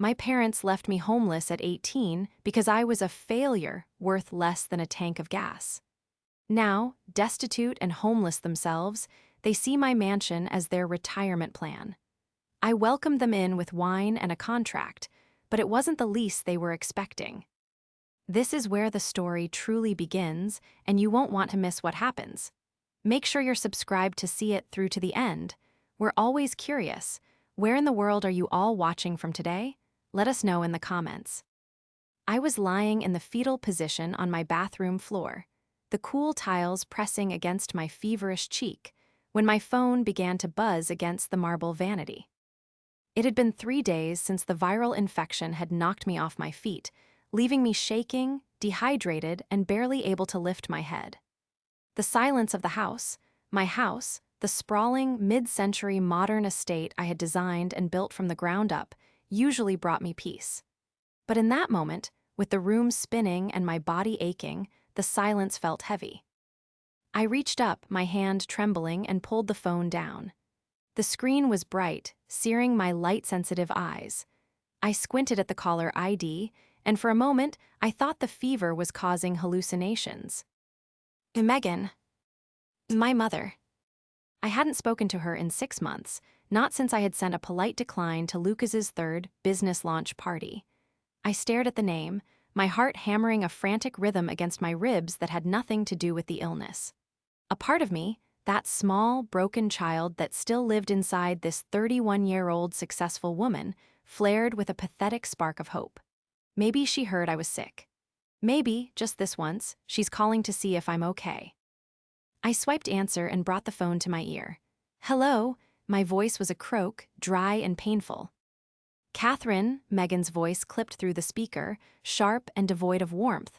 My parents left me homeless at 18 because I was a failure worth less than a tank of gas. Now, destitute and homeless themselves, they see my mansion as their retirement plan. I welcomed them in with wine and a contract, but it wasn't the lease they were expecting. This is where the story truly begins, and you won't want to miss what happens. Make sure you're subscribed to see it through to the end. We're always curious. Where in the world are you all watching from today? Let us know in the comments. I was lying in the fetal position on my bathroom floor, the cool tiles pressing against my feverish cheek, when my phone began to buzz against the marble vanity. It had been 3 days since the viral infection had knocked me off my feet, leaving me shaking, dehydrated, and barely able to lift my head. The silence of the house, my house, the sprawling, mid-century modern estate I had designed and built from the ground up, usually brought me peace. But in that moment, with the room spinning and my body aching, the silence felt heavy. I reached up, my hand trembling, and pulled the phone down. The screen was bright, searing my light-sensitive eyes. I squinted at the caller ID, and for a moment, I thought the fever was causing hallucinations. Megan. My mother. I hadn't spoken to her in 6 months, not since I had sent a polite decline to Lucas's third business launch party. I stared at the name, my heart hammering a frantic rhythm against my ribs that had nothing to do with the illness. A part of me, that small, broken child that still lived inside this 31-year-old successful woman, flared with a pathetic spark of hope. Maybe she heard I was sick. Maybe, just this once, she's calling to see if I'm okay. I swiped answer and brought the phone to my ear. Hello, my voice was a croak, dry and painful. Catherine, Megan's voice clipped through the speaker, sharp and devoid of warmth.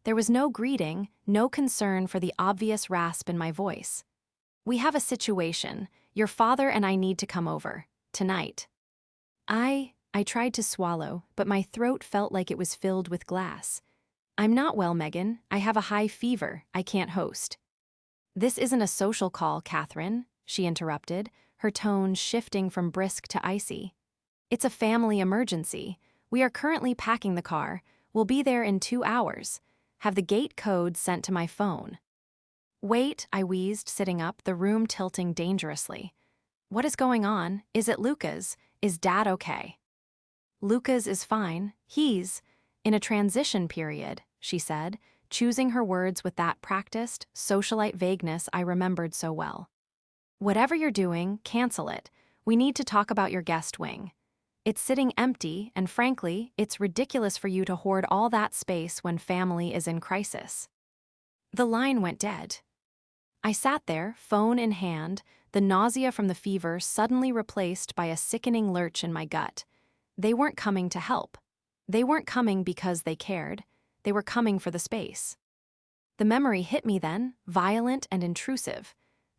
There was no greeting, no concern for the obvious rasp in my voice. We have a situation. Your father and I need to come over. Tonight. I tried to swallow, but my throat felt like it was filled with glass. I'm not well, Megan. I have a high fever. I can't host. This isn't a social call, Catherine, she interrupted, her tone shifting from brisk to icy. It's a family emergency. We are currently packing the car. We'll be there in 2 hours. Have the gate code sent to my phone. Wait, I wheezed, sitting up, the room tilting dangerously. What is going on? Is it Lucas? Is Dad okay? Lucas is fine. He's in a transition period, she said, choosing her words with that practiced, socialite vagueness I remembered so well. Whatever you're doing, cancel it. We need to talk about your guest wing. It's sitting empty, and frankly, it's ridiculous for you to hoard all that space when family is in crisis. The line went dead. I sat there, phone in hand, the nausea from the fever suddenly replaced by a sickening lurch in my gut. They weren't coming to help. They weren't coming because they cared. They were coming for the space. The memory hit me then, violent and intrusive.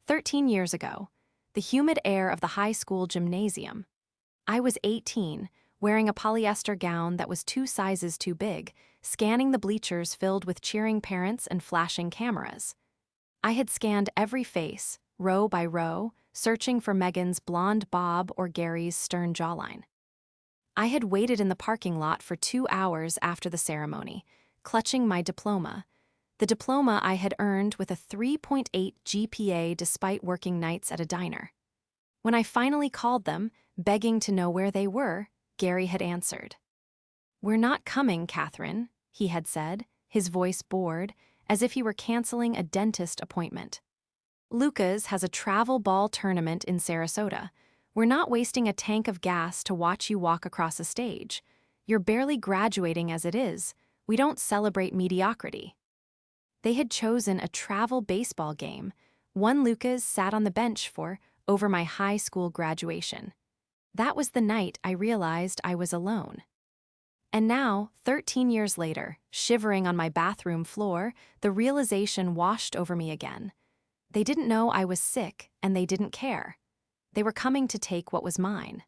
13 years ago, the humid air of the high school gymnasium. I was 18, wearing a polyester gown that was 2 sizes too big, scanning the bleachers filled with cheering parents and flashing cameras. I had scanned every face, row by row, searching for Megan's blonde bob or Gary's stern jawline. I had waited in the parking lot for 2 hours after the ceremony, clutching my diploma. The diploma I had earned with a 3.8 GPA despite working nights at a diner. When I finally called them, begging to know where they were, Gary had answered. We're not coming, Catherine, he had said, his voice bored, as if he were canceling a dentist appointment. Lucas has a travel ball tournament in Sarasota. We're not wasting a tank of gas to watch you walk across a stage. You're barely graduating as it is. We don't celebrate mediocrity. They had chosen a travel baseball game, one Lucas sat on the bench for, over my high school graduation. That was the night I realized I was alone. And now, 13 years later, shivering on my bathroom floor, the realization washed over me again. They didn't know I was sick, and they didn't care. They were coming to take what was mine.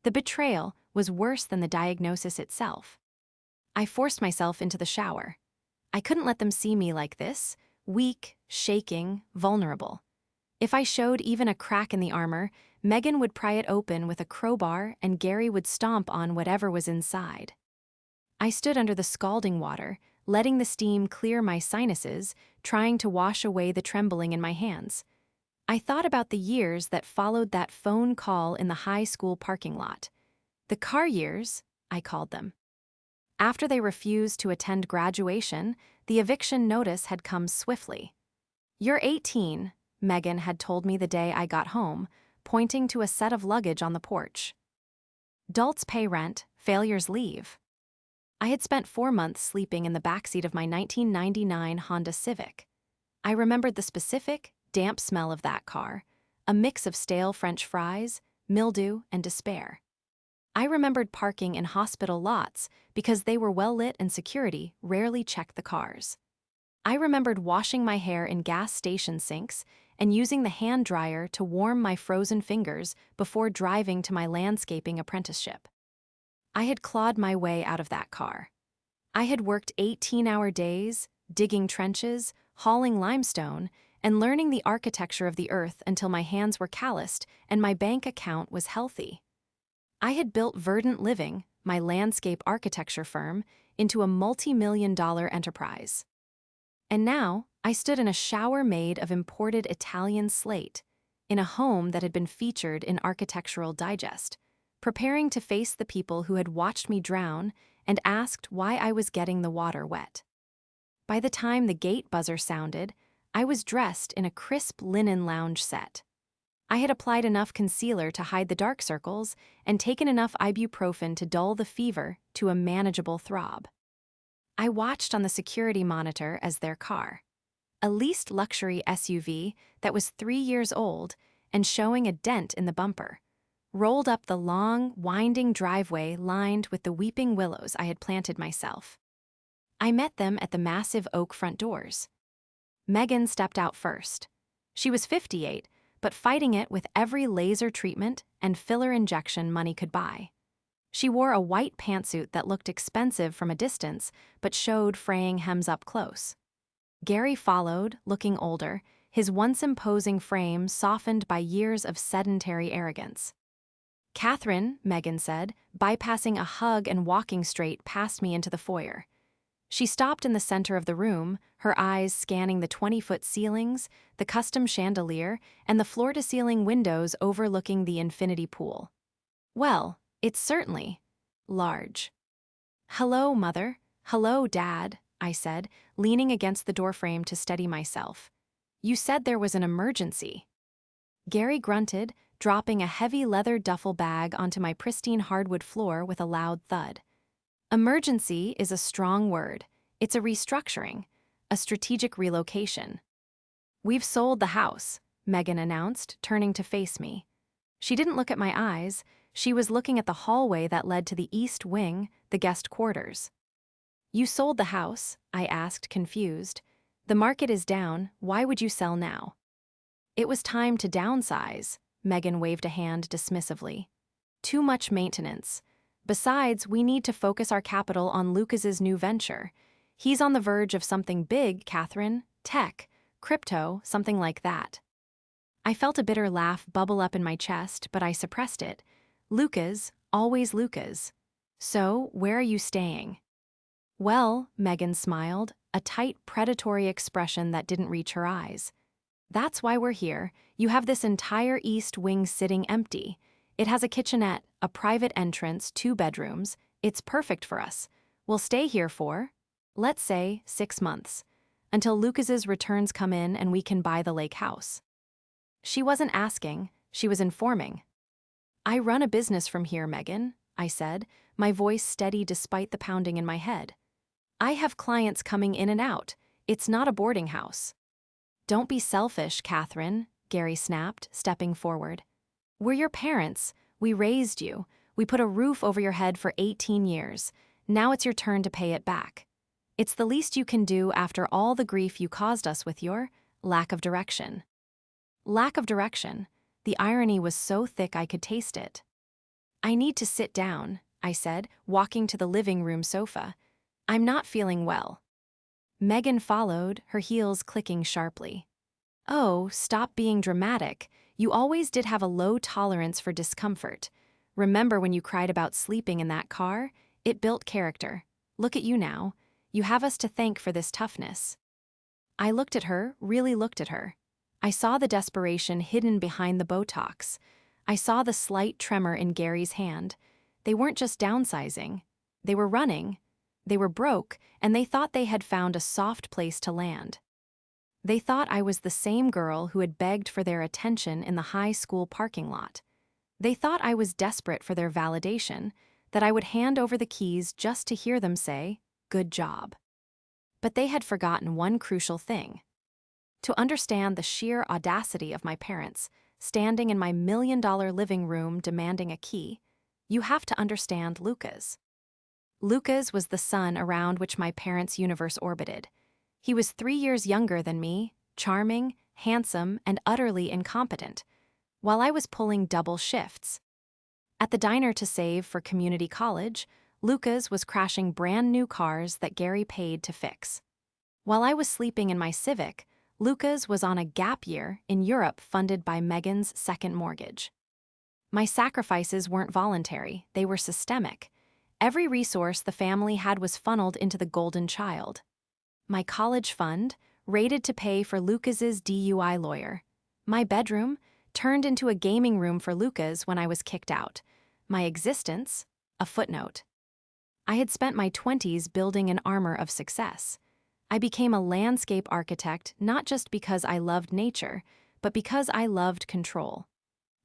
The betrayal was worse than the diagnosis itself. I forced myself into the shower. I couldn't let them see me like this, weak, shaking, vulnerable. If I showed even a crack in the armor, Megan would pry it open with a crowbar and Gary would stomp on whatever was inside. I stood under the scalding water, letting the steam clear my sinuses, trying to wash away the trembling in my hands. I thought about the years that followed that phone call in the high school parking lot. The car years, I called them. After they refused to attend graduation, the eviction notice had come swiftly. "You're 18, Megan had told me the day I got home, pointing to a set of luggage on the porch. "Adults pay rent, failures leave." I had spent 4 months sleeping in the backseat of my 1999 Honda Civic. I remembered the specific, damp smell of that car, a mix of stale French fries, mildew, and despair. I remembered parking in hospital lots because they were well lit and security rarely checked the cars. I remembered washing my hair in gas station sinks and using the hand dryer to warm my frozen fingers before driving to my landscaping apprenticeship. I had clawed my way out of that car. I had worked 18-hour days, digging trenches, hauling limestone, and learning the architecture of the earth until my hands were calloused and my bank account was healthy. I had built Verdant Living, my landscape architecture firm, into a multi-million-dollar enterprise. And now, I stood in a shower made of imported Italian slate, in a home that had been featured in Architectural Digest, preparing to face the people who had watched me drown and asked why I was getting the water wet. By the time the gate buzzer sounded, I was dressed in a crisp linen lounge set. I had applied enough concealer to hide the dark circles and taken enough ibuprofen to dull the fever to a manageable throb. I watched on the security monitor as their car, a leased luxury SUV that was 3 years old and showing a dent in the bumper, rolled up the long, winding driveway lined with the weeping willows I had planted myself. I met them at the massive oak front doors. Megan stepped out first. She was 58, but fighting it with every laser treatment and filler injection money could buy. She wore a white pantsuit that looked expensive from a distance, but showed fraying hems up close. Gary followed, looking older, his once imposing frame softened by years of sedentary arrogance. "Catherine," Megan said, bypassing a hug and walking straight past me into the foyer. She stopped in the center of the room, her eyes scanning the 20-foot ceilings, the custom chandelier, and the floor-to-ceiling windows overlooking the infinity pool. "Well, it's certainly large." "Hello, Mother. Hello, Dad," I said, leaning against the doorframe to steady myself. "You said there was an emergency." Gary grunted, dropping a heavy leather duffel bag onto my pristine hardwood floor with a loud thud. "Emergency is a strong word. It's a restructuring, a strategic relocation." "We've sold the house," Megan announced, turning to face me. She didn't look at my eyes. She was looking at the hallway that led to the east wing, the guest quarters. "You sold the house?" I asked, confused. "The market is down. Why would you sell now?" "It was time to downsize," Megan waved a hand dismissively. "Too much maintenance. Besides, we need to focus our capital on Lucas's new venture. He's on the verge of something big, Catherine. Tech, crypto, something like that." I felt a bitter laugh bubble up in my chest, but I suppressed it. Lucas, always Lucas. "So, where are you staying?" "Well," Megan smiled, a tight, predatory expression that didn't reach her eyes. "That's why we're here. You have this entire east wing sitting empty. It has a kitchenette, a private entrance, 2 bedrooms. It's perfect for us. We'll stay here for, let's say, 6 months, until Lucas's returns come in and we can buy the lake house." She wasn't asking, she was informing. "I run a business from here, Megan," I said, my voice steady despite the pounding in my head. "I have clients coming in and out. It's not a boarding house." "Don't be selfish, Catherine," Gary snapped, stepping forward. "We're your parents. We raised you. We put a roof over your head for 18 years. Now it's your turn to pay it back. It's the least you can do after all the grief you caused us with your lack of direction." Lack of direction. The irony was so thick I could taste it. "I need to sit down," I said, walking to the living room sofa. "I'm not feeling well." Megan followed, her heels clicking sharply. Oh, stop being dramatic. You always did have a low tolerance for discomfort. Remember when you cried about sleeping in that car? It built character. Look at you now. You have us to thank for this toughness. I looked at her, really looked at her. I saw the desperation hidden behind the Botox. I saw the slight tremor in Gary's hand. They weren't just downsizing. They were running. They were broke, and they thought they had found a soft place to land. They thought I was the same girl who had begged for their attention in the high school parking lot. They thought I was desperate for their validation, that I would hand over the keys just to hear them say, "Good job." But they had forgotten one crucial thing. To understand the sheer audacity of my parents, standing in my $1 million living room demanding a key, you have to understand Lucas. Lucas was the sun around which my parents' universe orbited. He was 3 years younger than me, charming, handsome, and utterly incompetent, while I was pulling double shifts. At the diner to save for community college, Lucas was crashing brand new cars that Gary paid to fix. While I was sleeping in my Civic, Lucas was on a gap year in Europe funded by Megan's second mortgage. My sacrifices weren't voluntary, they were systemic. Every resource the family had was funneled into the golden child. My college fund, rated to pay for Lucas's DUI lawyer. My bedroom, turned into a gaming room for Lucas when I was kicked out. My existence, a footnote. I had spent my 20s building an armor of success. I became a landscape architect not just because I loved nature, but because I loved control.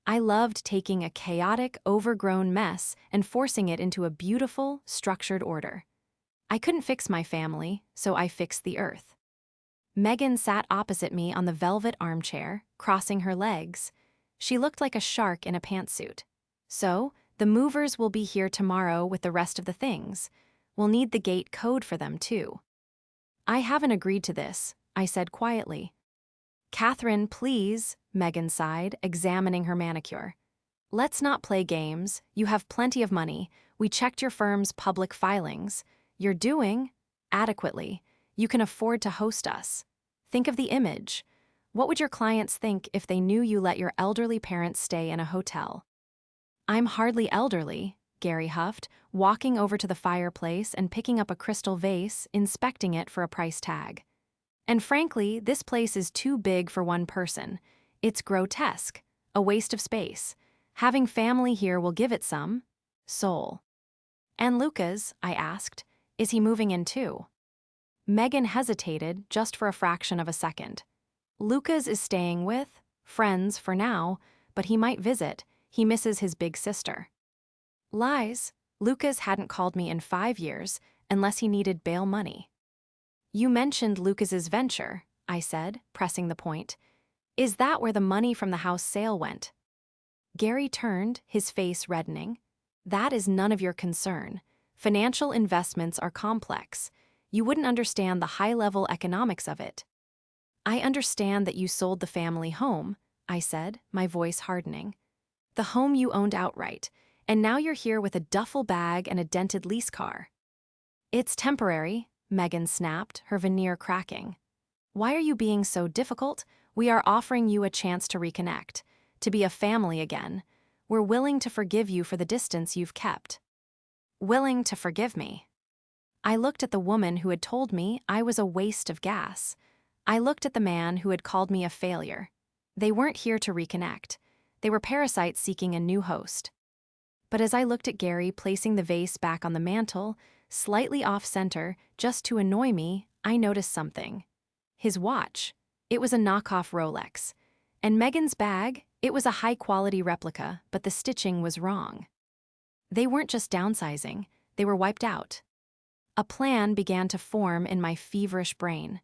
I loved taking a chaotic, overgrown mess and forcing it into a beautiful, structured order. I couldn't fix my family, so I fixed the earth. Megan sat opposite me on the velvet armchair, crossing her legs. She looked like a shark in a pantsuit. So, the movers will be here tomorrow with the rest of the things. We'll need the gate code for them, too. I haven't agreed to this, I said quietly. Catherine, please, Megan sighed, examining her manicure. Let's not play games. You have plenty of money. We checked your firm's public filings. You're doing adequately. You can afford to host us. Think of the image. What would your clients think if they knew you let your elderly parents stay in a hotel? I'm hardly elderly, Gary huffed, walking over to the fireplace and picking up a crystal vase, inspecting it for a price tag. And frankly, this place is too big for one person. It's grotesque, a waste of space. Having family here will give it some soul. And Lucas, I asked, is he moving in too? Megan hesitated just for a fraction of a second. Lucas is staying with friends for now, but he might visit. He misses his big sister. Lies. Lucas hadn't called me in 5 years unless he needed bail money. You mentioned Lucas's venture, I said, pressing the point. Is that where the money from the house sale went? Gary turned, his face reddening. That is none of your concern. Financial investments are complex. You wouldn't understand the high-level economics of it. I understand that you sold the family home, I said, my voice hardening. The home you owned outright, and now you're here with a duffel bag and a dented lease car. It's temporary, Megan snapped, her veneer cracking. Why are you being so difficult? We are offering you a chance to reconnect, to be a family again. We're willing to forgive you for the distance you've kept. Willing to forgive me. I looked at the woman who had told me I was a waste of gas. I looked at the man who had called me a failure. They weren't here to reconnect. They were parasites seeking a new host. But as I looked at Gary placing the vase back on the mantel, slightly off-center, just to annoy me, I noticed something. His watch. It was a knockoff Rolex. And Megan's bag, it was a high-quality replica, but the stitching was wrong. They weren't just downsizing, they were wiped out. A plan began to form in my feverish brain.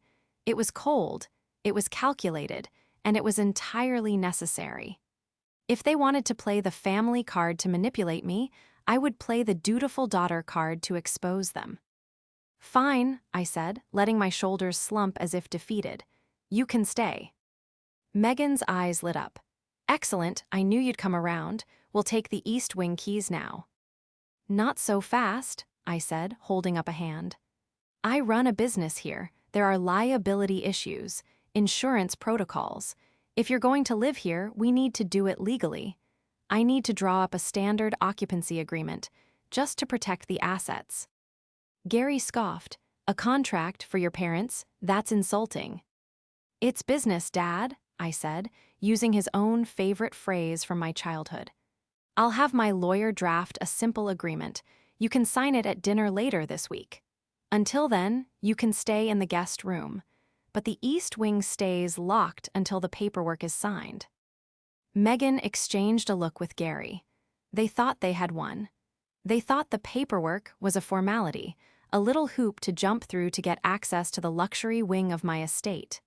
It was cold, it was calculated, and it was entirely necessary. If they wanted to play the family card to manipulate me, I would play the dutiful daughter card to expose them. Fine, I said, letting my shoulders slump as if defeated. You can stay. Megan's eyes lit up. Excellent, I knew you'd come around. We'll take the East Wing keys now. Not so fast, I said, holding up a hand. I run a business here. There are liability issues. insurance protocols. If you're going to live here, we need to do it legally. I need to draw up a standard occupancy agreement, just to protect the assets. Gary scoffed. A contract for your parents? That's insulting. It's business, Dad, I said, using his own favorite phrase from my childhood. I'll have my lawyer draft a simple agreement. You can sign it at dinner later this week. Until then, you can stay in the guest room. But the East Wing stays locked until the paperwork is signed. Megan exchanged a look with Gary. They thought they had won. They thought the paperwork was a formality, a little hoop to jump through to get access to the luxury wing of my estate.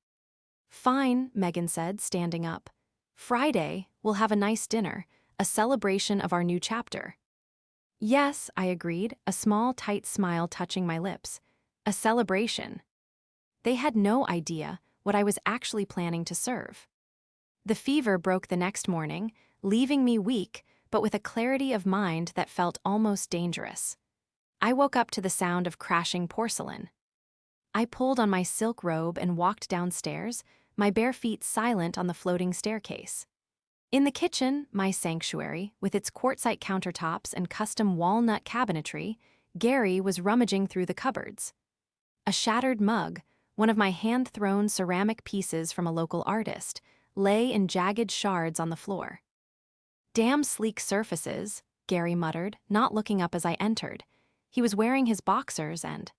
Fine, Megan said, standing up. Friday, we'll have a nice dinner, a celebration of our new chapter. Yes, I agreed, a small, tight smile touching my lips. A celebration. They had no idea what I was actually planning to serve. The fever broke the next morning, leaving me weak, but with a clarity of mind that felt almost dangerous. I woke up to the sound of crashing porcelain. I pulled on my silk robe and walked downstairs, my bare feet silent on the floating staircase. In the kitchen, my sanctuary, with its quartzite countertops and custom walnut cabinetry, Gary was rummaging through the cupboards. A shattered mug, one of my hand-thrown ceramic pieces from a local artist, lay in jagged shards on the floor. Damn sleek surfaces, Gary muttered, not looking up as I entered. He was wearing his boxers and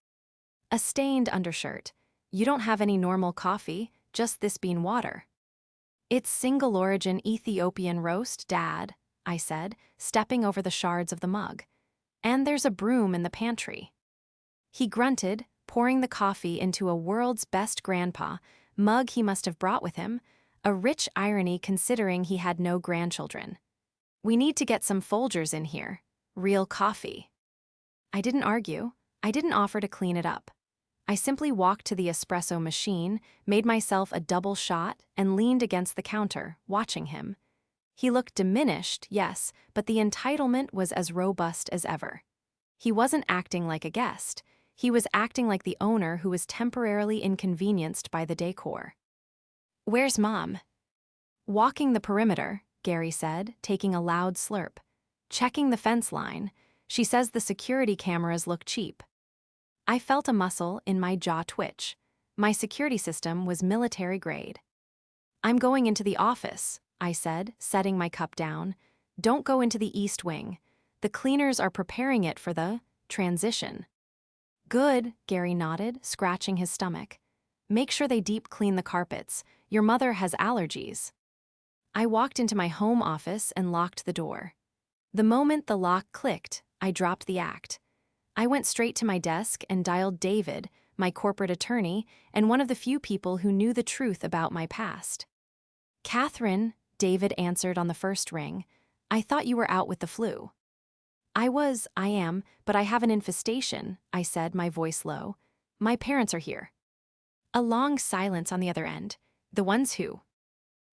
a stained undershirt. You don't have any normal coffee, just this bean water. It's single-origin Ethiopian roast, Dad, I said, stepping over the shards of the mug. And there's a broom in the pantry. He grunted, pouring the coffee into a world's best grandpa mug he must have brought with him, a rich irony considering he had no grandchildren. We need to get some Folgers in here. Real coffee. I didn't argue. I didn't offer to clean it up. I simply walked to the espresso machine, made myself a double shot, and leaned against the counter, watching him. He looked diminished, yes, but the entitlement was as robust as ever. He wasn't acting like a guest. He was acting like the owner who was temporarily inconvenienced by the decor. Where's Mom? Walking the perimeter, Gary said, taking a loud slurp. Checking the fence line. She says the security cameras look cheap. I felt a muscle in my jaw twitch. My security system was military grade. I'm going into the office, I said, setting my cup down. Don't go into the East Wing. The cleaners are preparing it for the transition. Good, Gary nodded, scratching his stomach. Make sure they deep clean the carpets. Your mother has allergies. I walked into my home office and locked the door. The moment the lock clicked, I dropped the act. I went straight to my desk and dialed David, my corporate attorney, and one of the few people who knew the truth about my past. Catherine, David answered on the first ring. I thought you were out with the flu. I am, but I have an infestation, I said, my voice low. My parents are here. A long silence on the other end. The ones who?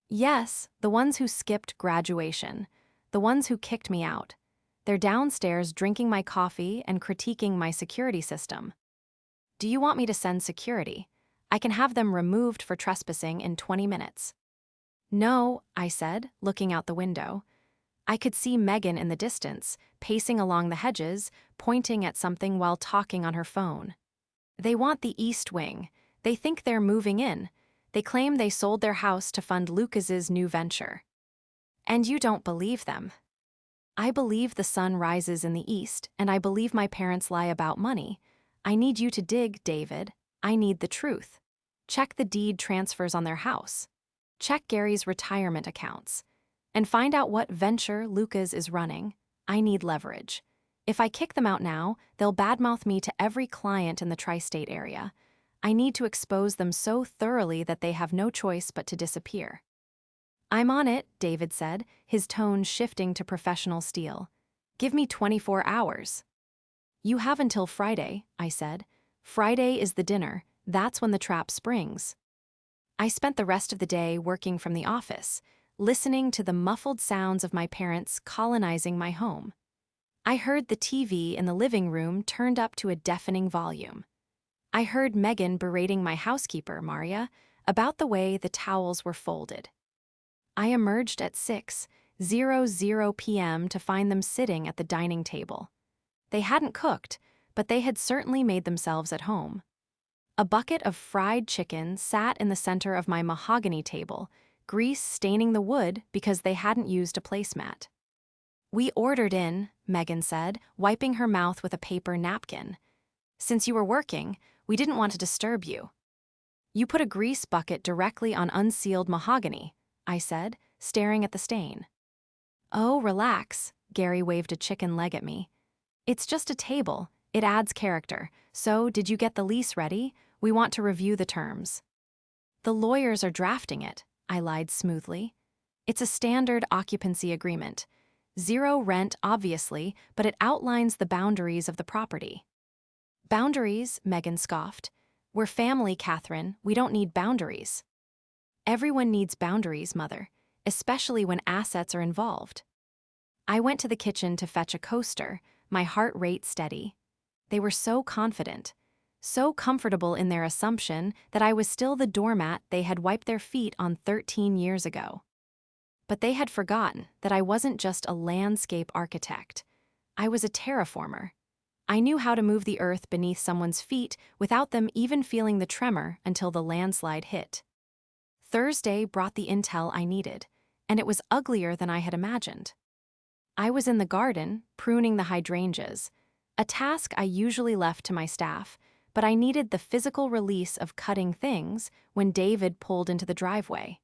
Yes, the ones who skipped graduation. The ones who kicked me out. They're downstairs drinking my coffee and critiquing my security system. Do you want me to send security? I can have them removed for trespassing in 20 minutes. No, I said, looking out the window. I could see Megan in the distance, pacing along the hedges, pointing at something while talking on her phone. They want the East Wing. They think they're moving in. They claim they sold their house to fund Lucas's new venture. And you don't believe them. I believe the sun rises in the east, and I believe my parents lie about money. I need you to dig, David. I need the truth. Check the deed transfers on their house. Check Gary's retirement accounts. And find out what venture Lucas is running. I need leverage. If I kick them out now, they'll badmouth me to every client in the tri-state area. I need to expose them so thoroughly that they have no choice but to disappear. I'm on it, David said, his tone shifting to professional steel. Give me 24 hours. You have until Friday, I said. Friday is the dinner. That's when the trap springs. I spent the rest of the day working from the office, listening to the muffled sounds of my parents colonizing my home. I heard the TV in the living room turned up to a deafening volume. I heard Megan berating my housekeeper, Maria, about the way the towels were folded. I emerged at 6:00 p.m. to find them sitting at the dining table. They hadn't cooked, but they had certainly made themselves at home. A bucket of fried chicken sat in the center of my mahogany table, grease staining the wood because they hadn't used a placemat. "We ordered in," Megan said, wiping her mouth with a paper napkin. "Since you were working, we didn't want to disturb you." "You put a grease bucket directly on unsealed mahogany," I said, staring at the stain. "Oh, relax," Gary waved a chicken leg at me. "It's just a table. It adds character. So, did you get the lease ready? We want to review the terms." "The lawyers are drafting it," I lied smoothly. "It's a standard occupancy agreement. Zero rent, obviously, but it outlines the boundaries of the property." "Boundaries?" Megan scoffed. "We're family, Catherine. We don't need boundaries." "Everyone needs boundaries, Mother, especially when assets are involved." I went to the kitchen to fetch a coaster, my heart rate steady. They were so confident, so comfortable in their assumption that I was still the doormat they had wiped their feet on 13 years ago. But they had forgotten that I wasn't just a landscape architect. I was a terraformer. I knew how to move the earth beneath someone's feet without them even feeling the tremor until the landslide hit. Thursday brought the intel I needed, and it was uglier than I had imagined. I was in the garden, pruning the hydrangeas, a task I usually left to my staff, but I needed the physical release of cutting things when David pulled into the driveway.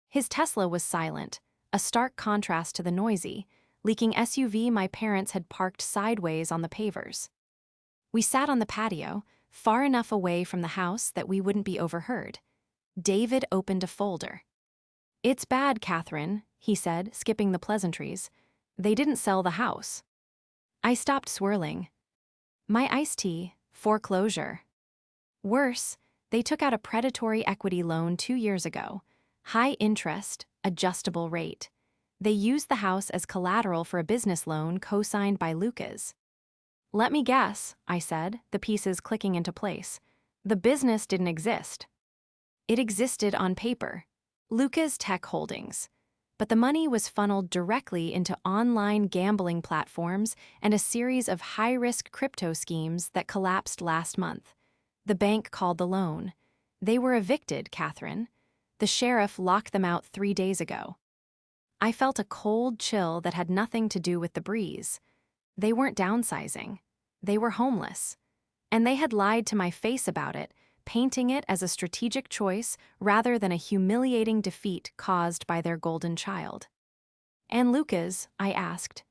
His Tesla was silent, a stark contrast to the noisy, leaking SUV my parents had parked sideways on the pavers. We sat on the patio, far enough away from the house that we wouldn't be overheard. David opened a folder. "It's bad, Catherine," he said, skipping the pleasantries. "They didn't sell the house." I stopped swirling. "My iced tea, foreclosure." "Worse, they took out a predatory equity loan 2 years ago. High interest, adjustable rate. They used the house as collateral for a business loan co-signed by Lucas." "Let me guess," I said, the pieces clicking into place. "The business didn't exist." "It existed on paper. Lucas Tech Holdings. But the money was funneled directly into online gambling platforms and a series of high-risk crypto schemes that collapsed last month. The bank called the loan. They were evicted, Catherine. The sheriff locked them out 3 days ago." I felt a cold chill that had nothing to do with the breeze. They weren't downsizing. They were homeless. And they had lied to my face about it, painting it as a strategic choice rather than a humiliating defeat caused by their golden child. "And Lucas?" I asked.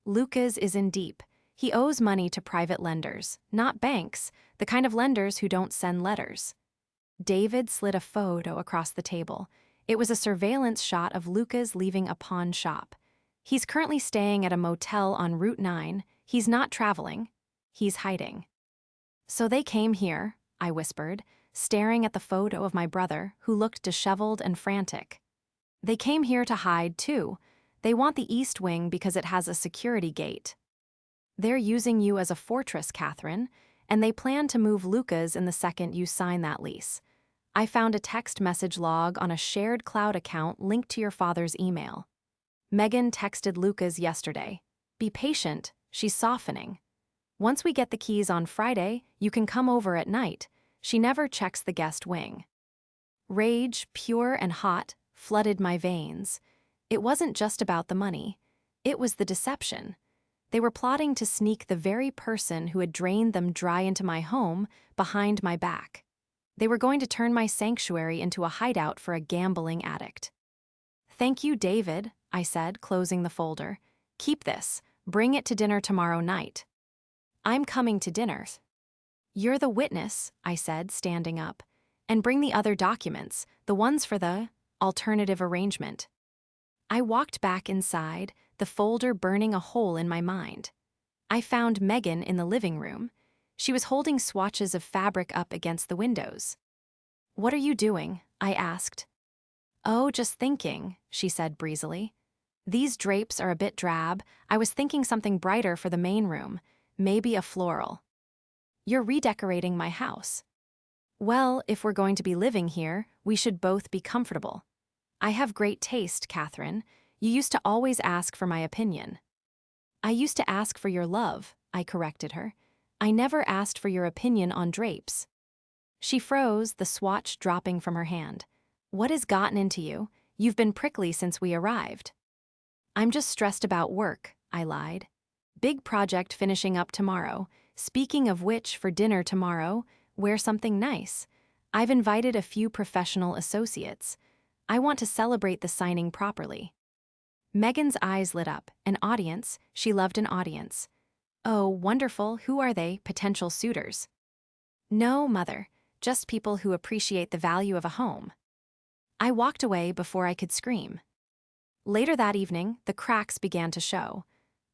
"Lucas is in deep. He owes money to private lenders, not banks, the kind of lenders who don't send letters." David slid a photo across the table. It was a surveillance shot of Lucas leaving a pawn shop. "He's currently staying at a motel on Route 9. He's not traveling. He's hiding." "So they came here," I whispered, staring at the photo of my brother, who looked disheveled and frantic. "They came here to hide, too. They want the East Wing because it has a security gate. They're using you as a fortress, Catherine, and they plan to move Lucas in the second you sign that lease. I found a text message log on a shared cloud account linked to your father's email. Megan texted Lucas yesterday. 'Be patient, she's softening. Once we get the keys on Friday, you can come over at night. She never checks the guest wing.'" Rage, pure and hot, flooded my veins. It wasn't just about the money. It was the deception. They were plotting to sneak the very person who had drained them dry into my home behind my back. They were going to turn my sanctuary into a hideout for a gambling addict. "Thank you, David," I said, closing the folder. "Keep this. Bring it to dinner tomorrow night." "I'm coming to dinner." "You're the witness," I said, standing up. "And bring the other documents, the ones for the alternative arrangement." I walked back inside, the folder burning a hole in my mind. I found Megan in the living room. She was holding swatches of fabric up against the windows. "What are you doing?" I asked. "Oh, just thinking," she said breezily. "These drapes are a bit drab. I was thinking something brighter for the main room, maybe a floral." "You're redecorating my house." Well, if we're going to be living here, we should both be comfortable. I have great taste, Catherine. You used to always ask for my opinion. I used to ask for your love, I corrected her. I never asked for your opinion on drapes. She froze, the swatch dropping from her hand. What has gotten into you? You've been prickly since we arrived. I'm just stressed about work, I lied. Big project finishing up tomorrow. Speaking of which, for dinner tomorrow, wear something nice. I've invited a few professional associates. I want to celebrate the signing properly. Megan's eyes lit up. An audience. She loved an audience. Oh, wonderful. Who are they? Potential suitors. No, mother. Just people who appreciate the value of a home. I walked away before I could scream. Later that evening, the cracks began to show.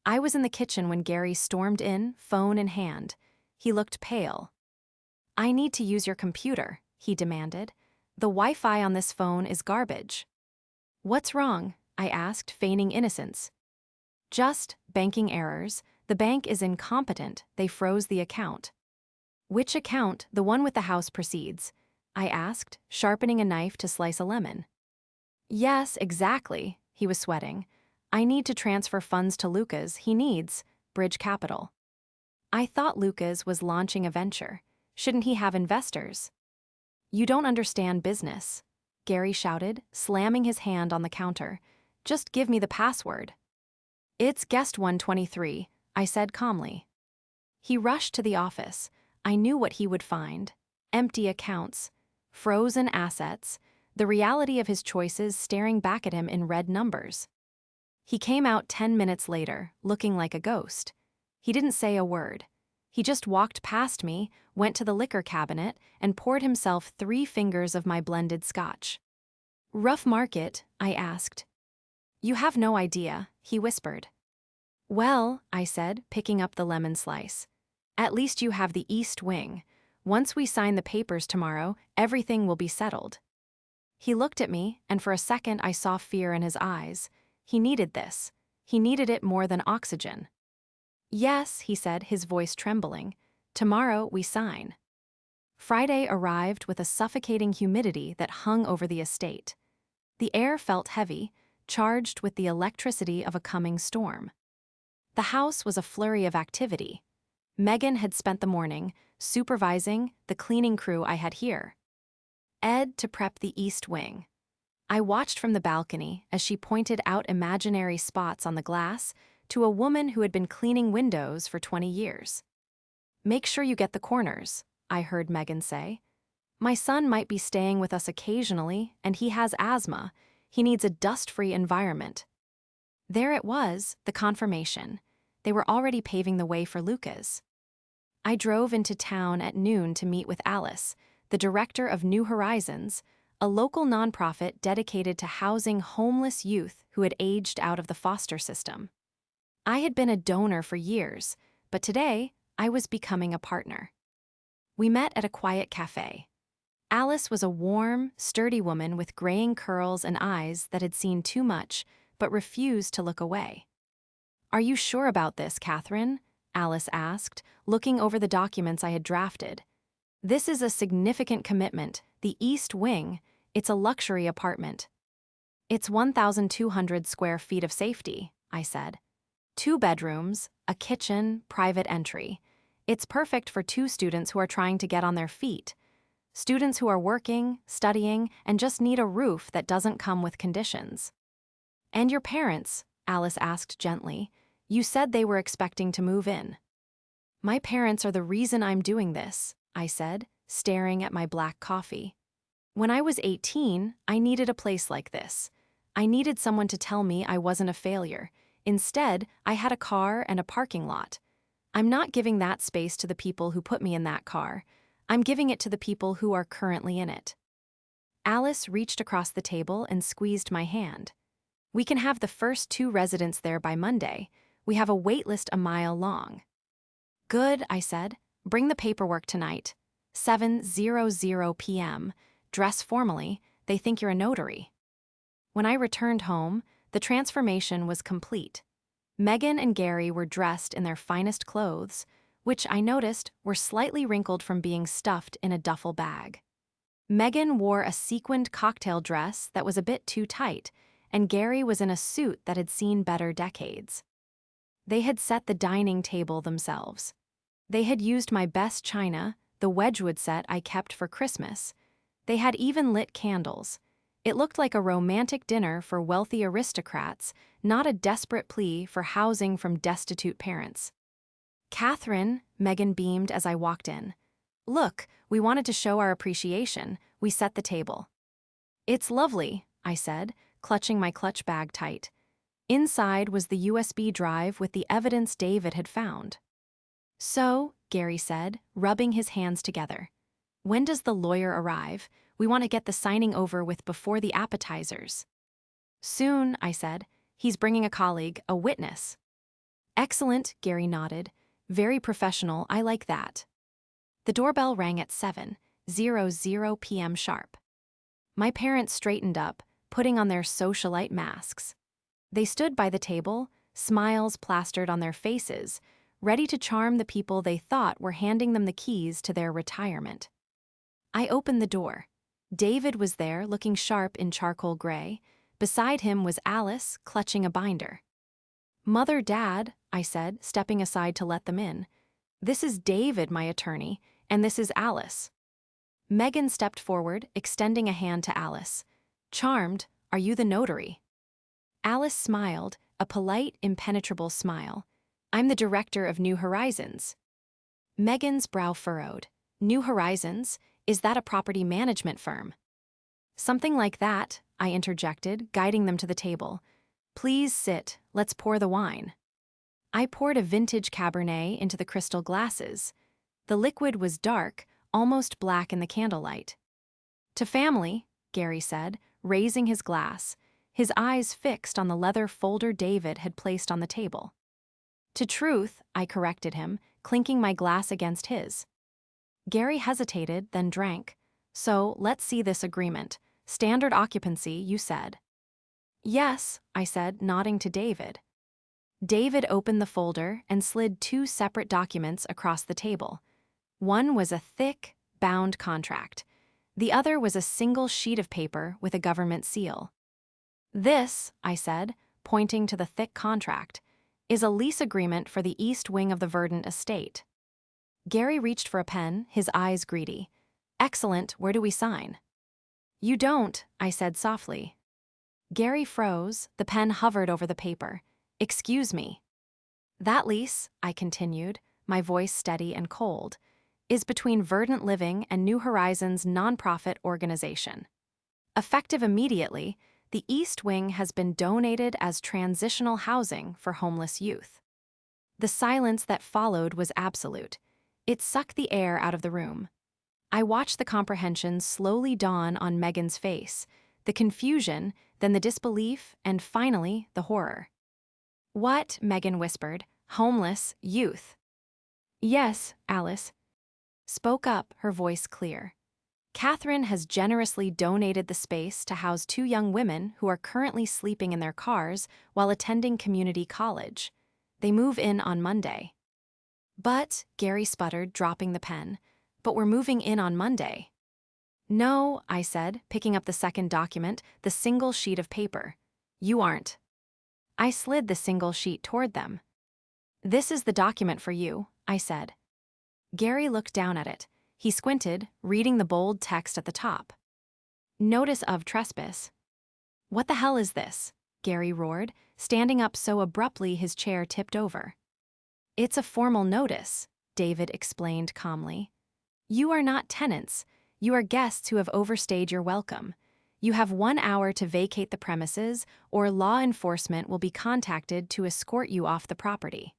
I was in the kitchen when Gary stormed in, phone in hand. He looked pale. I need to use your computer, he demanded. The Wi-Fi on this phone is garbage. What's wrong? I asked, feigning innocence. Just banking errors. The bank is incompetent. They froze the account. Which account? The one with the house proceeds? I asked, sharpening a knife to slice a lemon. Yes, exactly. He was sweating. I need to transfer funds to Lucas. He needs bridge capital. I thought Lucas was launching a venture. Shouldn't he have investors? You don't understand business, Gary shouted, slamming his hand on the counter. Just give me the password. It's guest 123, I said calmly. He rushed to the office. I knew what he would find. Empty accounts, frozen assets, the reality of his choices staring back at him in red numbers. He came out 10 minutes later, looking like a ghost. He didn't say a word. He just walked past me, went to the liquor cabinet, and poured himself 3 fingers of my blended scotch. Rough market? I asked. You have no idea, he whispered. Well, I said, picking up the lemon slice. At least you have the East Wing. Once we sign the papers tomorrow, everything will be settled. He looked at me, and for a second I saw fear in his eyes. He needed this. He needed it more than oxygen. Yes, he said, his voice trembling. Tomorrow we sign. Friday arrived with a suffocating humidity that hung over the estate. The air felt heavy, charged with the electricity of a coming storm. The house was a flurry of activity. Megan had spent the morning supervising the cleaning crew I had here. Ed to prep the East Wing. I watched from the balcony as she pointed out imaginary spots on the glass to a woman who had been cleaning windows for 20 years. Make sure you get the corners, I heard Megan say. My son might be staying with us occasionally, and he has asthma. He needs a dust-free environment. There it was, the confirmation. They were already paving the way for Lucas. I drove into town at noon to meet with Alice, the director of New Horizons, a local nonprofit dedicated to housing homeless youth who had aged out of the foster system. I had been a donor for years, but today I was becoming a partner. We met at a quiet cafe. Alice was a warm, sturdy woman with graying curls and eyes that had seen too much, but refused to look away. Are you sure about this, Catherine? Alice asked, looking over the documents I had drafted. This is a significant commitment, the East Wing. It's a luxury apartment. It's 1,200 square feet of safety, I said. 2 bedrooms, a kitchen, private entry. It's perfect for 2 students who are trying to get on their feet. Students who are working, studying, and just need a roof that doesn't come with conditions. And your parents? Alice asked gently. You said they were expecting to move in. My parents are the reason I'm doing this, I said, staring at my black coffee. When I was 18, I needed a place like this. I needed someone to tell me I wasn't a failure. Instead, I had a car and a parking lot. I'm not giving that space to the people who put me in that car. I'm giving it to the people who are currently in it. Alice reached across the table and squeezed my hand. We can have the first 2 residents there by Monday. We have a wait list a mile long. Good, I said. Bring the paperwork tonight. 7:00 p.m. Dress formally. They think you're a notary. When I returned home, the transformation was complete. Megan and Gary were dressed in their finest clothes. which I noticed were slightly wrinkled from being stuffed in a duffel bag. Megan wore a sequined cocktail dress that was a bit too tight, and Gary was in a suit that had seen better decades. They had set the dining table themselves. They had used my best china, the Wedgwood set I kept for Christmas. They had even lit candles. It looked like a romantic dinner for wealthy aristocrats, not a desperate plea for housing from destitute parents. "Catherine," Megan beamed as I walked in. "Look, we wanted to show our appreciation. We set the table." "It's lovely," I said, clutching my clutch bag tight. Inside was the USB drive with the evidence David had found. "So," Gary said, rubbing his hands together, "when does the lawyer arrive? We want to get the signing over with before the appetizers." "Soon," I said. "He's bringing a colleague, a witness." "Excellent," Gary nodded. "Very professional, I like that." The doorbell rang at 7:00 p.m. sharp. My parents straightened up, putting on their socialite masks. They stood by the table, smiles plastered on their faces, ready to charm the people they thought were handing them the keys to their retirement. I opened the door. David was there, looking sharp in charcoal gray. Beside him was Alice, clutching a binder. "Mother, Dad," I said, stepping aside to let them in. "This is David, my attorney, and this is Alice." Megan stepped forward, extending a hand to Alice. "Charmed, are you the notary?" Alice smiled, a polite, impenetrable smile. "I'm the director of New Horizons." Megan's brow furrowed. "New Horizons? Is that a property management firm?" "Something like that," I interjected, guiding them to the table. "Please sit, let's pour the wine." I poured a vintage Cabernet into the crystal glasses. The liquid was dark, almost black in the candlelight. "To family," Gary said, raising his glass, his eyes fixed on the leather folder David had placed on the table. "To truth," I corrected him, clinking my glass against his. Gary hesitated, then drank. "So, let's see this agreement. Standard occupancy, you said." "Yes," I said, nodding to David. David opened the folder and slid two separate documents across the table. One was a thick, bound contract. The other was a single sheet of paper with a government seal. "This," I said, pointing to the thick contract, "is a lease agreement for the east wing of the Verdant estate." Gary reached for a pen, his eyes greedy. "Excellent, where do we sign?" "You don't," I said softly. Gary froze, the pen hovered over the paper. "Excuse me." "That lease," I continued, my voice steady and cold, "is between Verdant Living and New Horizons nonprofit organization. Effective immediately, the East Wing has been donated as transitional housing for homeless youth." The silence that followed was absolute. It sucked the air out of the room. I watched the comprehension slowly dawn on Megan's face, the confusion, then the disbelief, and finally, the horror. "What?" Megan whispered. "Homeless youth." "Yes," Alice spoke up, her voice clear. "Catherine has generously donated the space to house two young women who are currently sleeping in their cars while attending community college. They move in on Monday." "But," Gary sputtered, dropping the pen, "but we're moving in on Monday." "No," I said, picking up the second document, the single sheet of paper. "You aren't." I slid the single sheet toward them. "This is the document for you," I said. Gary looked down at it. He squinted, reading the bold text at the top. "Notice of trespass." "What the hell is this?" Gary roared, standing up so abruptly his chair tipped over. "It's a formal notice," David explained calmly. "You are not tenants. You are guests who have overstayed your welcome. You have 1 hour to vacate the premises, or law enforcement will be contacted to escort you off the property."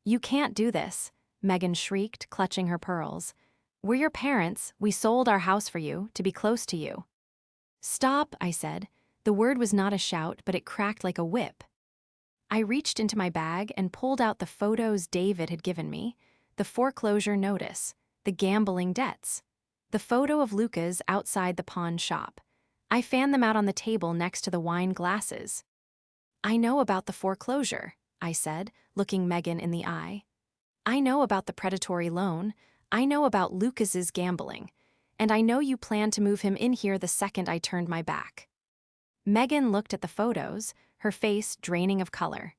"You can't do this," Megan shrieked, clutching her pearls. "We're your parents. We sold our house for you, to be close to you." "Stop," I said. The word was not a shout, but it cracked like a whip. I reached into my bag and pulled out the photos David had given me, the foreclosure notice, the gambling debts, the photo of Lucas outside the pawn shop. I fanned them out on the table next to the wine glasses. "I know about the foreclosure," I said, looking Megan in the eye. I know about the predatory loan, I know about Lucas's gambling, and I know you plan to move him in here the second I turned my back. Megan looked at the photos, her face draining of color.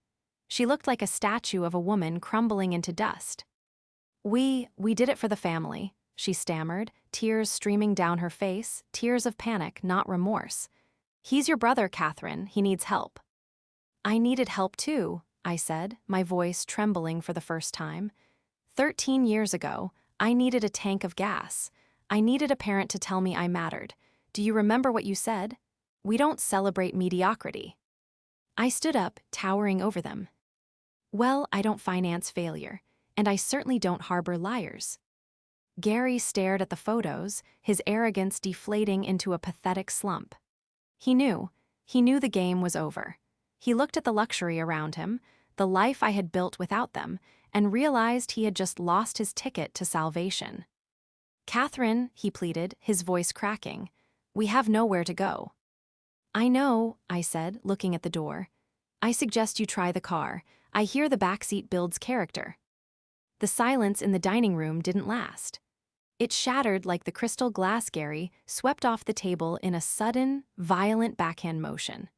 She looked like a statue of a woman crumbling into dust. We did it for the family, she stammered, tears streaming down her face, tears of panic, not remorse. He's your brother, Catherine. He needs help. I needed help too, I said, my voice trembling for the first time. 13 years ago, I needed a tank of gas. I needed a parent to tell me I mattered. Do you remember what you said? We don't celebrate mediocrity. I stood up, towering over them. Well, I don't finance failure, and I certainly don't harbor liars. Gary stared at the photos, his arrogance deflating into a pathetic slump. He knew the game was over. He looked at the luxury around him, the life I had built without them, and realized he had just lost his ticket to salvation. Catherine, he pleaded, his voice cracking, we have nowhere to go. I know, I said, looking at the door. I suggest you try the car. I hear the backseat builds character. The silence in the dining room didn't last. It shattered like the crystal glass Gary swept off the table in a sudden, violent backhand motion.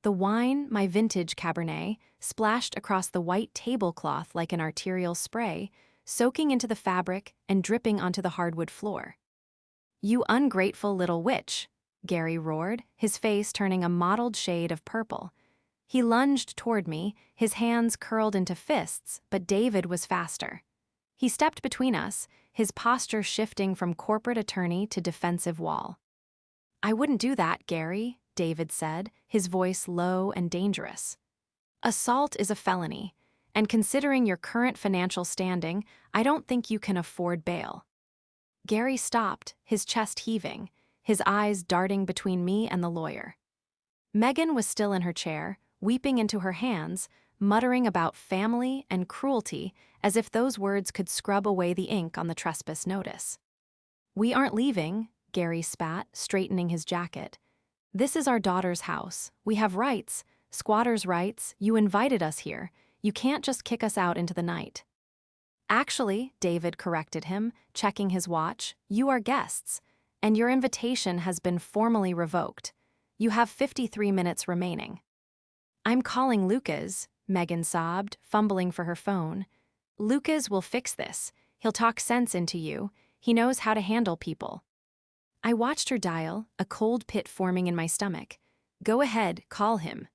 The wine, my vintage Cabernet, splashed across the white tablecloth like an arterial spray, soaking into the fabric and dripping onto the hardwood floor. You ungrateful little witch, Gary roared, his face turning a mottled shade of purple. He lunged toward me, his hands curled into fists, but David was faster. He stepped between us, his posture shifting from corporate attorney to defensive wall. I wouldn't do that, Gary, David said, his voice low and dangerous. Assault is a felony, and considering your current financial standing, I don't think you can afford bail. Gary stopped, his chest heaving, his eyes darting between me and the lawyer. Megan was still in her chair, weeping into her hands, muttering about family and cruelty as if those words could scrub away the ink on the trespass notice. We aren't leaving, Gary spat, straightening his jacket. This is our daughter's house. We have rights, squatters' rights. You invited us here. You can't just kick us out into the night. Actually, David corrected him, checking his watch, you are guests, and your invitation has been formally revoked. You have 53 minutes remaining. I'm calling Lucas, Megan sobbed, fumbling for her phone. Lucas will fix this. He'll talk sense into you. He knows how to handle people. I watched her dial, a cold pit forming in my stomach. Go ahead, call him.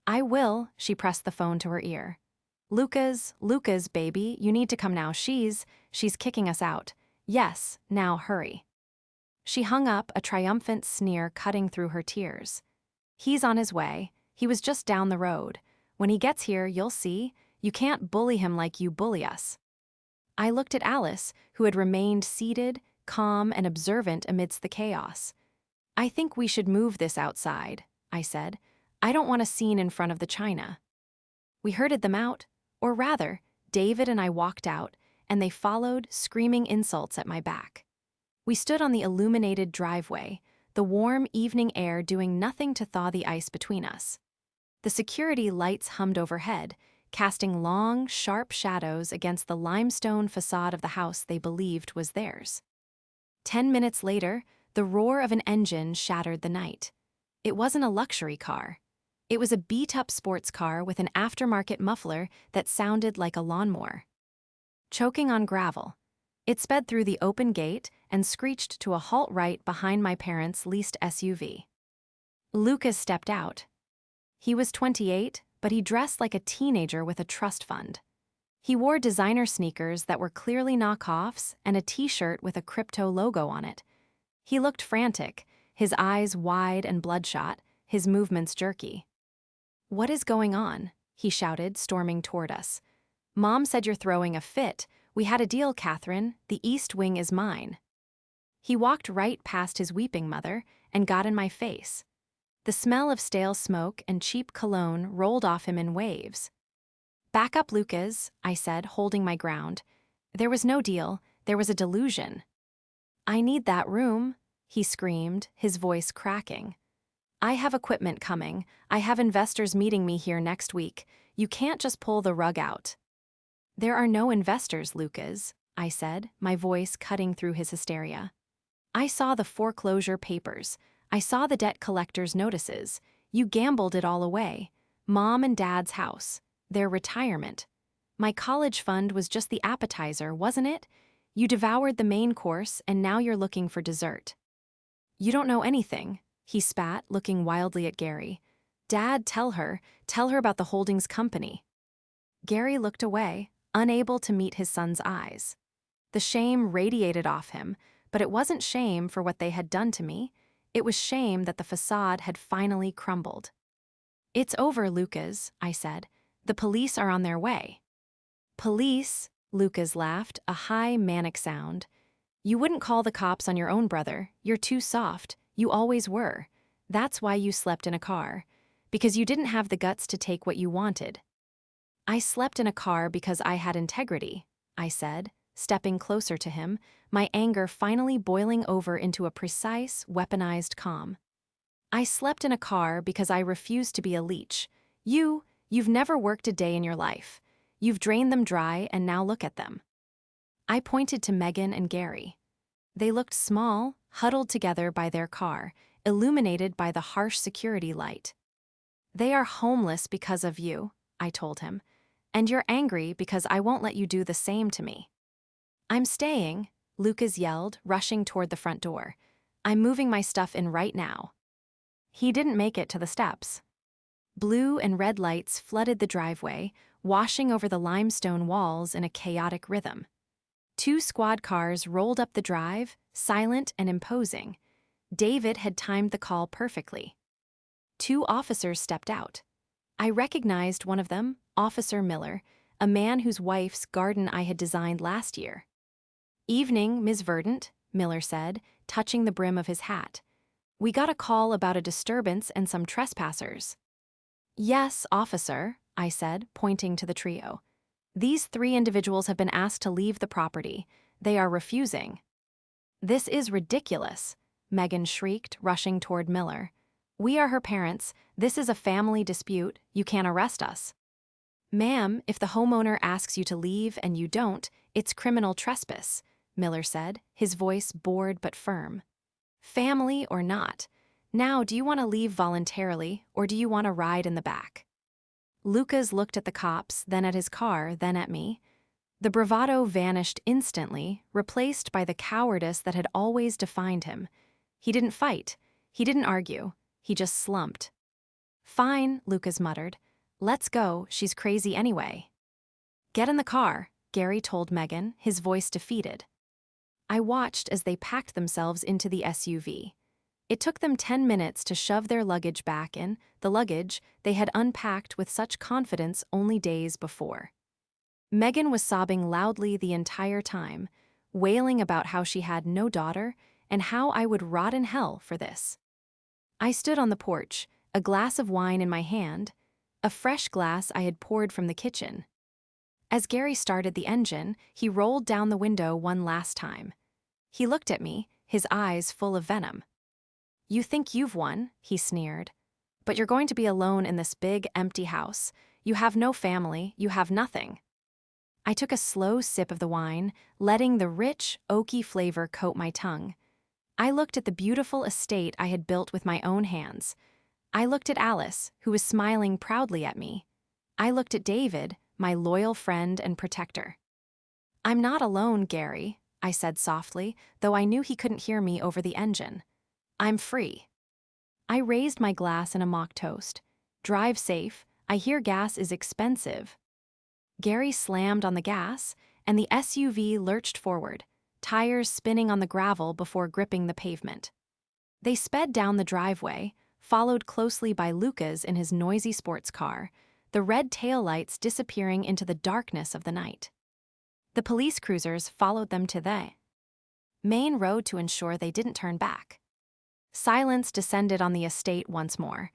I will, she pressed the phone to her ear. Lucas, baby, you need to come now. She's kicking us out. Yes, now hurry. She hung up, a triumphant sneer cutting through her tears. He's on his way. He was just down the road. When he gets here, you'll see. You can't bully him like you bully us. I looked at Alice, who had remained seated, calm and observant amidst the chaos. I think we should move this outside, I said. I don't want a scene in front of the china. We herded them out, or rather, David and I walked out, and they followed, screaming insults at my back. We stood on the illuminated driveway, the warm evening air doing nothing to thaw the ice between us. The security lights hummed overhead, casting long, sharp shadows against the limestone facade of the house they believed was theirs. 10 minutes later, the roar of an engine shattered the night. It wasn't a luxury car. It was a beat-up sports car with an aftermarket muffler that sounded like a lawnmower. Choking on gravel, it sped through the open gate and screeched to a halt right behind my parents' leased SUV. Lucas stepped out. He was 28, but he dressed like a teenager with a trust fund. He wore designer sneakers that were clearly knockoffs and a t-shirt with a crypto logo on it. He looked frantic, his eyes wide and bloodshot, his movements jerky. What is going on? He shouted, storming toward us. Mom said you're throwing a fit. We had a deal, Catherine. The East Wing is mine. He walked right past his weeping mother and got in my face. The smell of stale smoke and cheap cologne rolled off him in waves. Back up, Lucas, I said, holding my ground. There was no deal. There was a delusion. I need that room, he screamed, his voice cracking. I have equipment coming. I have investors meeting me here next week. You can't just pull the rug out. There are no investors, Lucas, I said, my voice cutting through his hysteria. I saw the foreclosure papers. I saw the debt collector's notices. You gambled it all away. Mom and Dad's house. Their retirement. My college fund was just the appetizer, wasn't it? You devoured the main course, and now you're looking for dessert. You don't know anything, he spat, looking wildly at Gary. Dad, tell her about the holdings company. Gary looked away, unable to meet his son's eyes. The shame radiated off him, but it wasn't shame for what they had done to me. It was shame that the facade had finally crumbled. It's over, Lucas, I said. The police are on their way. Police? Lucas laughed, a high, manic sound. You wouldn't call the cops on your own brother. You're too soft. You always were. That's why you slept in a car. Because you didn't have the guts to take what you wanted. I slept in a car because I had integrity, I said, stepping closer to him, my anger finally boiling over into a precise, weaponized calm. I slept in a car because I refused to be a leech. You've never worked a day in your life. You've drained them dry, and now look at them. I pointed to Megan and Gary. They looked small, huddled together by their car, illuminated by the harsh security light. They are homeless because of you, I told him, and you're angry because I won't let you do the same to me. I'm staying, Lucas yelled, rushing toward the front door. I'm moving my stuff in right now. He didn't make it to the steps. Blue and red lights flooded the driveway, washing over the limestone walls in a chaotic rhythm. 2 squad cars rolled up the drive, silent and imposing. David had timed the call perfectly. 2 officers stepped out. I recognized one of them, Officer Miller, a man whose wife's garden I had designed last year. Evening, Ms. Verdant, Miller said, touching the brim of his hat. We got a call about a disturbance and some trespassers. Yes, officer, I said, pointing to the trio. These 3 individuals have been asked to leave the property. They are refusing. This is ridiculous, Megan shrieked, rushing toward Miller. We are her parents. This is a family dispute. You can't arrest us. Ma'am, if the homeowner asks you to leave and you don't, it's criminal trespass, Miller said, his voice bored but firm. Family or not. Now, do you want to leave voluntarily, or do you want to ride in the back? Lucas looked at the cops, then at his car, then at me. The bravado vanished instantly, replaced by the cowardice that had always defined him. He didn't fight. He didn't argue. He just slumped. Fine, Lucas muttered. Let's go, she's crazy anyway. Get in the car, Gary told Megan, his voice defeated. I watched as they packed themselves into the SUV. It took them 10 minutes to shove their luggage back in, the luggage they had unpacked with such confidence only days before. Megan was sobbing loudly the entire time, wailing about how she had no daughter and how I would rot in hell for this. I stood on the porch, a glass of wine in my hand, a fresh glass I had poured from the kitchen. As Gary started the engine, he rolled down the window one last time. He looked at me, his eyes full of venom. You think you've won, he sneered. But you're going to be alone in this big, empty house. You have no family, you have nothing. I took a slow sip of the wine, letting the rich, oaky flavor coat my tongue. I looked at the beautiful estate I had built with my own hands. I looked at Alice, who was smiling proudly at me. I looked at David, my loyal friend and protector. I'm not alone, Gary, I said softly, though I knew he couldn't hear me over the engine. I'm free. I raised my glass in a mock toast. Drive safe. I hear gas is expensive. Gary slammed on the gas, and the SUV lurched forward, tires spinning on the gravel before gripping the pavement. They sped down the driveway, followed closely by Lucas in his noisy sports car, the red taillights disappearing into the darkness of the night. The police cruisers followed them to the main road to ensure they didn't turn back. Silence descended on the estate once more,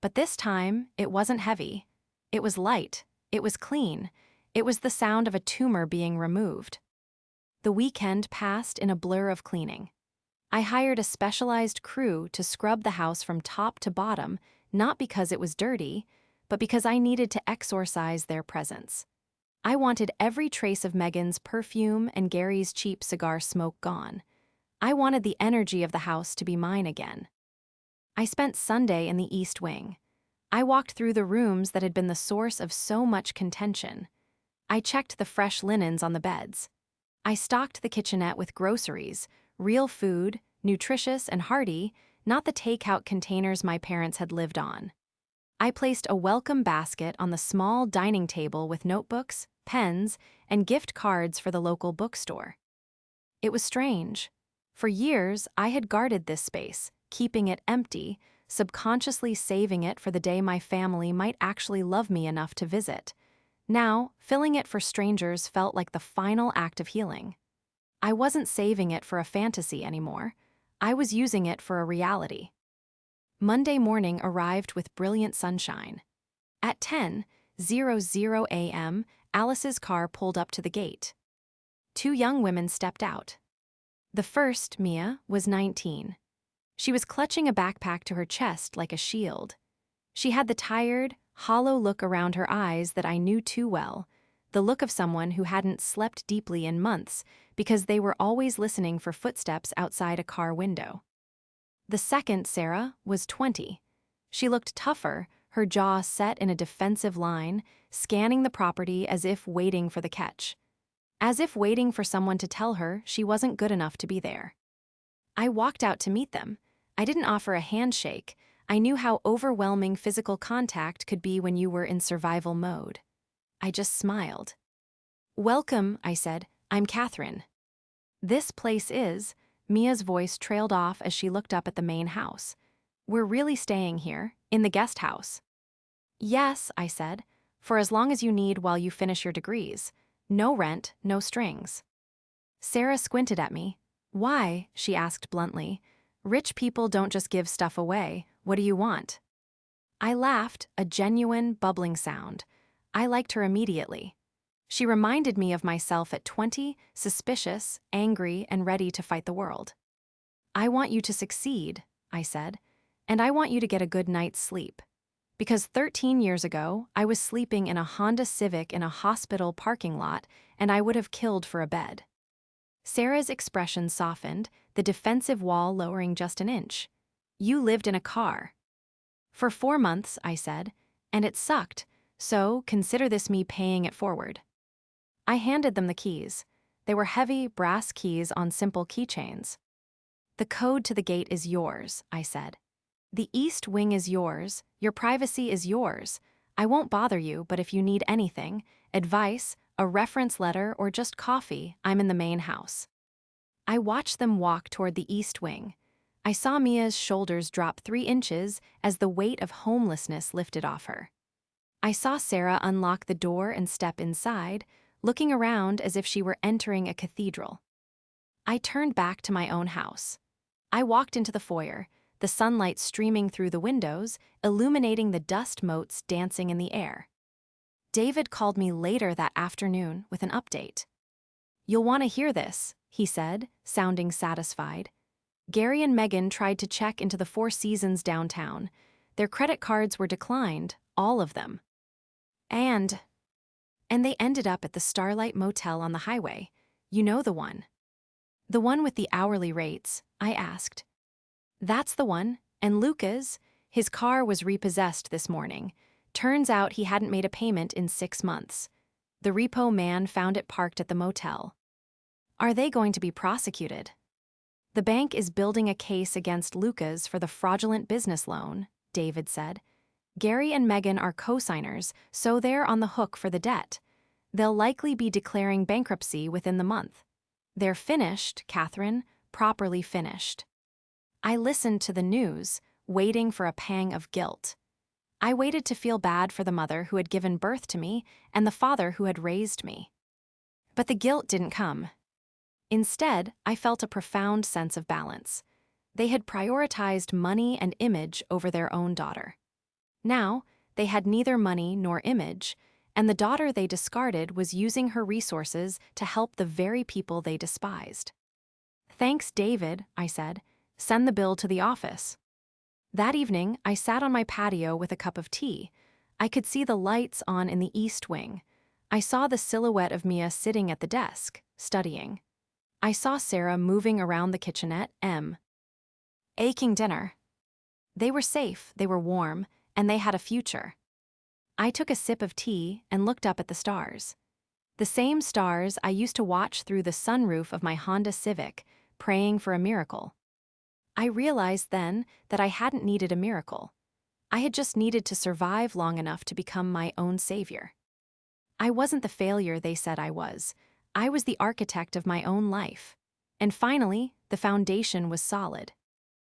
but this time it wasn't heavy. It was light, it was clean, it was the sound of a tumor being removed. The weekend passed in a blur of cleaning. I hired a specialized crew to scrub the house from top to bottom, not because it was dirty, but because I needed to exorcise their presence. I wanted every trace of Megan's perfume and Gary's cheap cigar smoke gone. I wanted the energy of the house to be mine again. I spent Sunday in the East Wing. I walked through the rooms that had been the source of so much contention. I checked the fresh linens on the beds. I stocked the kitchenette with groceries, real food, nutritious and hearty, not the takeout containers my parents had lived on. I placed a welcome basket on the small dining table with notebooks, pens, and gift cards for the local bookstore. It was strange. For years, I had guarded this space, keeping it empty, subconsciously saving it for the day my family might actually love me enough to visit. Now, filling it for strangers felt like the final act of healing. I wasn't saving it for a fantasy anymore. I was using it for a reality. Monday morning arrived with brilliant sunshine. At 10:00 a.m., Alice's car pulled up to the gate. Two young women stepped out. The first, Mia, was 19. She was clutching a backpack to her chest like a shield. She had the tired, hollow look around her eyes that I knew too well, the look of someone who hadn't slept deeply in months because they were always listening for footsteps outside a car window. The second, Sarah, was 20. She looked tougher, her jaw set in a defensive line, scanning the property as if waiting for the catch. As if waiting for someone to tell her she wasn't good enough to be there. I walked out to meet them. I didn't offer a handshake. I knew how overwhelming physical contact could be when you were in survival mode. I just smiled. "Welcome," I said. "I'm Catherine." "This place is," Mia's voice trailed off as she looked up at the main house. "We're really staying here, in the guest house." "Yes," I said, "for as long as you need while you finish your degrees. No rent, no strings." Sarah squinted at me. "Why?" she asked bluntly. "Rich people don't just give stuff away. What do you want?" I laughed, a genuine, bubbling sound. I liked her immediately. She reminded me of myself at 20, suspicious, angry, and ready to fight the world. "I want you to succeed," I said, "and I want you to get a good night's sleep. Because 13 years ago, I was sleeping in a Honda Civic in a hospital parking lot, and I would have killed for a bed." Sarah's expression softened, the defensive wall lowering just an inch. "You lived in a car." "For 4 months," I said, "and it sucked, so consider this me paying it forward." I handed them the keys. They were heavy, brass keys on simple keychains. "The code to the gate is yours," I said. "The East Wing is yours, your privacy is yours. I won't bother you, but if you need anything, advice, a reference letter, or just coffee, I'm in the main house." I watched them walk toward the East Wing. I saw Mia's shoulders drop 3 inches as the weight of homelessness lifted off her. I saw Sarah unlock the door and step inside, looking around as if she were entering a cathedral. I turned back to my own house. I walked into the foyer, the sunlight streaming through the windows, illuminating the dust motes dancing in the air. David called me later that afternoon with an update. "You'll want to hear this," he said, sounding satisfied. "Gary and Megan tried to check into the Four Seasons downtown. Their credit cards were declined, all of them. And they ended up at the Starlight Motel on the highway. You know the one." "The one with the hourly rates?" I asked. "That's the one. And Lucas, his car was repossessed this morning. Turns out he hadn't made a payment in 6 months. The repo man found it parked at the motel." "Are they going to be prosecuted?" "The bank is building a case against Lucas for the fraudulent business loan," David said. "Gary and Megan are co-signers, so they're on the hook for the debt. They'll likely be declaring bankruptcy within the month. They're finished, Catherine, properly finished." I listened to the news, waiting for a pang of guilt. I waited to feel bad for the mother who had given birth to me and the father who had raised me. But the guilt didn't come. Instead, I felt a profound sense of balance. They had prioritized money and image over their own daughter. Now, they had neither money nor image, and the daughter they discarded was using her resources to help the very people they despised. "Thanks, David," I said. "Send the bill to the office." That evening, I sat on my patio with a cup of tea. I could see the lights on in the East Wing. I saw the silhouette of Mia sitting at the desk, studying. I saw Sarah moving around the kitchenette, aching dinner. They were safe, they were warm, and they had a future. I took a sip of tea and looked up at the stars. The same stars I used to watch through the sunroof of my Honda Civic, praying for a miracle. I realized then that I hadn't needed a miracle. I had just needed to survive long enough to become my own savior. I wasn't the failure they said I was. I was the architect of my own life. And finally, the foundation was solid.